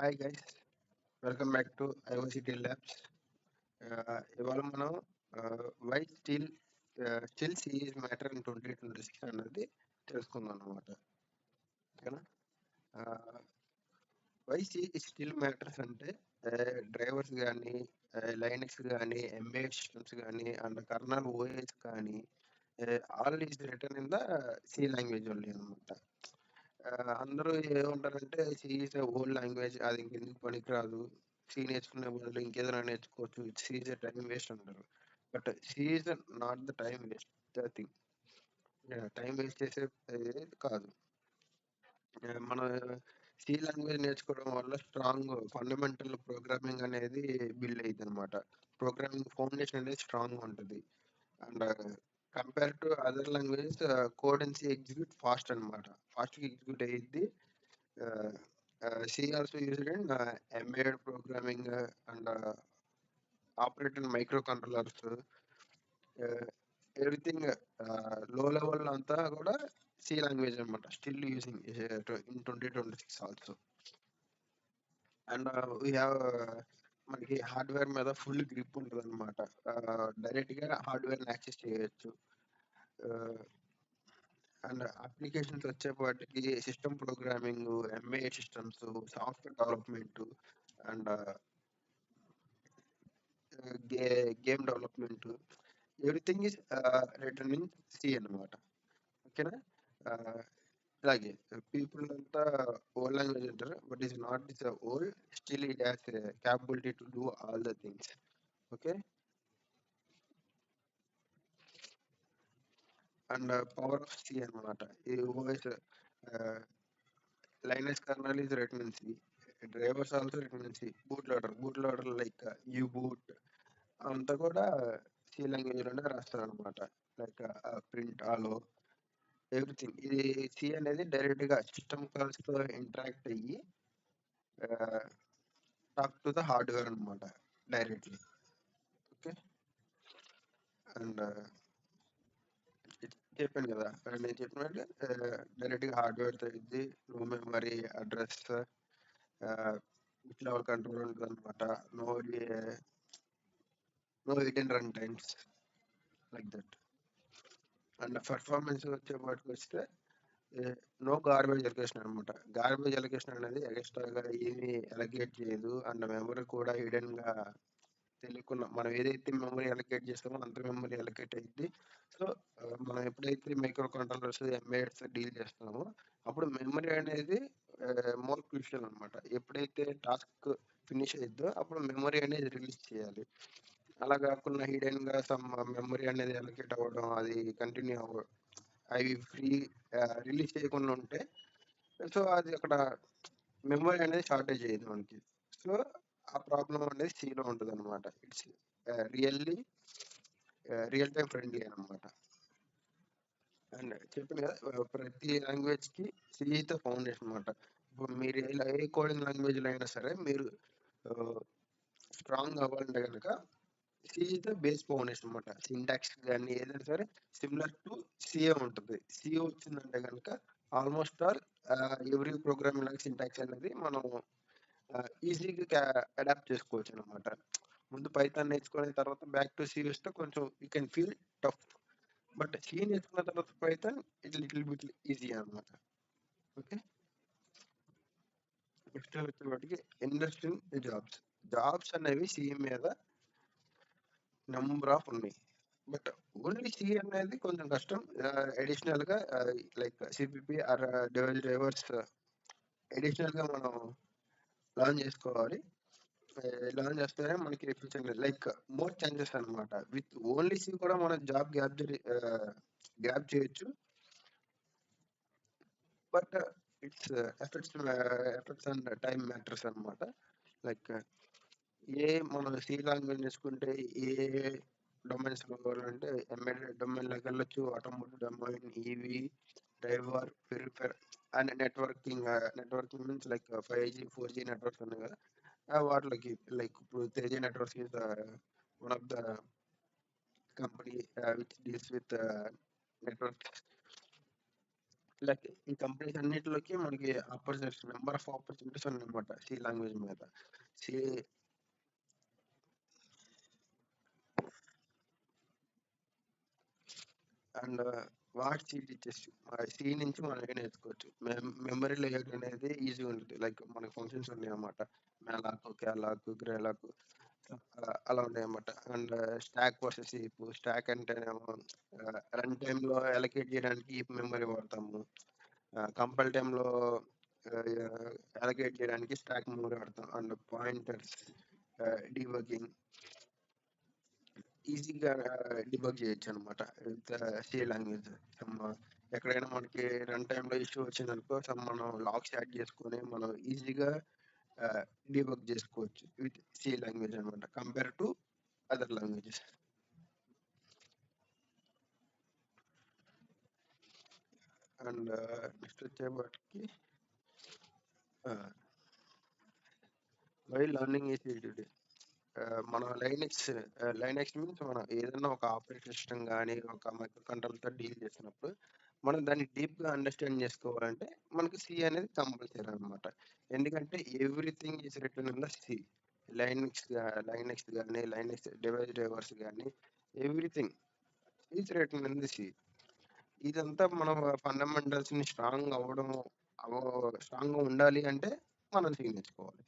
Hi guys, welcome back to IOCT labs. ఇవాళ మనం why still C is matter in 2026 అన్నది తెలుసుకుందాం అన్నమాట. ఓకేనా? వై స్టిల్ మ్యాటర్స్ అంటే డ్రైవర్స్ కానీ, లైనక్స్ కానీ, ఎంబెడెడ్ సిస్టమ్స్ కానీ, అండ్ కర్నల్ ఓఎస్ కానీ, all is return in the C language only అనమాట. అందరూ ఏమంటారంటే సి ఈజ్ ఓల్డ్ లాంగ్వేజ్, అది ఇంకెందుకు పనికిరాదు, సి నేర్చుకునే బదులు ఇంకేదైనా నేర్చుకోవచ్చు, సి ఈజ్ టైం వేస్ట్ అంటారు. But C is not the time waste the thing. Time waste చేసే కాదు. మన సి లాంగ్వేజ్ నేర్చుకోవడం వల్ల స్ట్రాంగ్ ఫండమెంటల్ ప్రోగ్రామింగ్ అనేది బిల్డ్ అయ్యింది అనమాట. ప్రోగ్రామింగ్ ఫౌండేషన్ అనేది స్ట్రాంగ్ ఉంటుంది. And compare to other languages, code and C execute fast అనమాట. ఫాస్ట్గా ఎగ్జిక్యూట్ అయ్యిద్ది. C also used in embedded programming and operating microcontrollers. Everything low level anta kuda C language anamata. Still using in 2026 also. And we have మనకి hardware మీద full grip ఉంటుంది అనమాట. డైరెక్ట్గా hardware access చేయొచ్చు. And applications వచ్చేపాటికి system programming, MA systems, software development and game development, everything is return in C అనమాట. ఓకేనా? ఇలాగే పీపుల్ అంతా ఓల్డ్ లాంగ్వేజ్ అంటారు, but is not is old, still it has capability to do all the things. Okay. And power of C అనమాట. ఈ OS Linux kernel is return in C, drivers also return in C, boot loader like you boot అంతా కూడా C language లోనే రాస్తారు అనమాట. Like print hello everything. ఇది C అనేది direct గా సిస్టమ్ కాల్స్ తో ఇంటరాక్ట్ అయ్యి టాక్ టు ద హార్డ్వేర్ అనమాట డైరెక్ట్లీ. ఓకే. అండ్ చెప్పాను కదా, నేను చెప్పినట్టు డైరెక్ట్ గా హార్డ్వేర్ తో ఇది no memory address, bit level control ఉంటుంది అనమాట. No no hidden run times like that. And performance వచ్చేపాటికి వస్తే నో గార్బేజ్ ఎలకేషన్ అనమాట. గార్బేజ్ ఎలకేషన్ అనేది ఎక్స్ట్రాగా ఏమీ ఎలకేట్ చేయదు. అండ్ మెమరీ కూడా హిడెన్ గా తెలియకుండా మనం ఏదైతే మెమరీ ఎలకేట్ చేస్తామో అంత మెమరీ ఎలకేట్ అయింది. సో మనం ఎప్పుడైతే మైక్రో కంట్రోలర్స్, ఎంబెడెడ్స్ డీల్ చేస్తున్నామో అప్పుడు మెమరీ అనేది మోర్ క్రూషియల్ అనమాట. ఎప్పుడైతే టాస్క్ ఫినిష్ అయిద్దో అప్పుడు మెమరీ అనేది రిలీజ్ చేయాలి. అలా కాకుండా హిడెన్ గా సమ్ మెమరీ అనేది ఎలకేట్ అవ్వడం, అది కంటిన్యూ అవ్వడం, అవి ఫ్రీ రిలీజ్ చేయకుండా ఉంటే సో అది అక్కడ మెమరీ అనేది షార్టేజ్ అయ్యేది మనకి. సో ఆ ప్రాబ్లం అనేది సిలో ఉంటుంది అనమాట. It's really real time friendly అనమాట. అండ్ చెప్పిన కదా, ప్రతి లాంగ్వేజ్ కి సితో ఫౌండేషన్ అనమాట. ఇప్పుడు మీరు ఇలా ఏ కోడింగ్ లాంగ్వేజ్ లో అయినా సరే మీరు స్ట్రాంగ్ అవ్వాలంటే కనుక సిఈతో బేస్ ఫౌండేషన్ అనమాట. సింటాక్స్ కానీ ఏదైనా సరే సిమిలర్ టు సిఏ ఉంటుంది. సిఏ వచ్చిందంటే కనుక almost all every programming language syntax అనేది మనం ఈజీగా అడాప్ట్ చేసుకోవచ్చు అనమాట. ముందు పైథాన్ నేర్చుకున్న తర్వాత బ్యాక్ టు సి వస్తే కొంచెం you can feel tough, but C నేర్చుకున్న తర్వాత Python it little bit easy అనమాట. ఓకే. నెక్స్ట్ వచ్చేవాటికి ఇండస్ట్రీ జాబ్స్. జాబ్స్ అనేవి సి మీద నెంబర్ ఆఫ్ ఉన్నాయి, బట్ ఓన్లీ సి అనేది కొంచెం కష్టం. అడిషనల్ గా like CPP or device drivers additional గా మనం లర్న్ చేసుకోవాలి. లర్న్ చేస్తేనే మనకి ఫ్యూచర్ లైక్ మోర్ ఛాన్సెస్ అనమాట. విత్ ఓన్లీ సి కూడా మనం జాబ్ గ్యాప్ చేయొచ్చు, but it's effects and time matters అనమాట. లైక్ మనం సి లాంగ్వేజ్ నేర్చుకుంటే ఏ డొమైన్స్ కావాలంటే ఎంబెడెడ్ డొమైన్ లోకి వెళ్ళొచ్చు, automotive domain, EV, driver, peripheral and networking means like 5G 4G networks ఉన్నాయి కదా, వాటికి లైక్ ఇప్పుడు 3G networks is one of the company which deals with network. Like ఈ కంపెనీస్ అన్నిటిలోకి మనకి ఆపర్చునిటీస్, నెంబర్ ఆఫ్ ఆపర్చునిటీస్ ఉన్నాయన్నమాట సి లాంగ్వేజ్ మీద. C and what C teachers, C నుంచి మనం ఏం నేర్చుకోవచ్చు. మెమరీ లేయర్ అనేది ఈజీగా ఉంటుంది. లైక్ మనకి ఫంక్షన్స్ ఉన్నాయి అన్నమాట, మేలాకు, క్యాలాకు, గ్రేలాకు, అలా ఉన్నాయన్నమాట. And stock versus heap. Stock అంటేనేమో రన్ టైంలో అలొకేట్ చేయడానికి హీప్ మెమరీ వాడతాము. కంపైల్ టైంలో అలొకేట్ చేయడానికి స్టాక్ మెమరీ వాడతాం. అండ్ పాయింటర్స్, డీబగ్గింగ్, ఈజీగా డిబగ్ చేయొచ్చు అనమాట విత్ సి లాంగ్వేజ్. సమ్ ఎక్కడైనా మనకి రన్ టైంలో ఇష్యూ వచ్చిందనుకో, సమ్ మనం లాగ్స్ యాడ్ చేసుకొని మనం ఈజీగా డిబగ్ చేసుకోవచ్చు విత్ సి లాంగ్వేజ్ అనమాట, compare to other languages. And next వచ్చేపాటికి వై లర్నింగ్ ఈజ్ ఈజీ. మన లైనెక్స్ మీన్స్ మనం ఏదైనా ఒక ఆపరేటింగ్ సిస్టమ్ కానీ ఒక మైక్రో కంట్రోల్తో డీల్ చేసినప్పుడు మనం దాన్ని డీప్గా అండర్స్టాండ్ చేసుకోవాలంటే మనకి సి అనేది కంపల్సరీ అనమాట. ఎందుకంటే everything is return in the C. Linux కానీ, లైనెక్స్ డివైస్ డ్రైవర్స్ కానీ, everything is return in the C. ఇదంతా మనం ఫండమెంటల్స్ని స్ట్రాంగ్ అవ్వడం, స్ట్రాంగ్గా ఉండాలి అంటే మనం సి నేర్చుకోవాలి.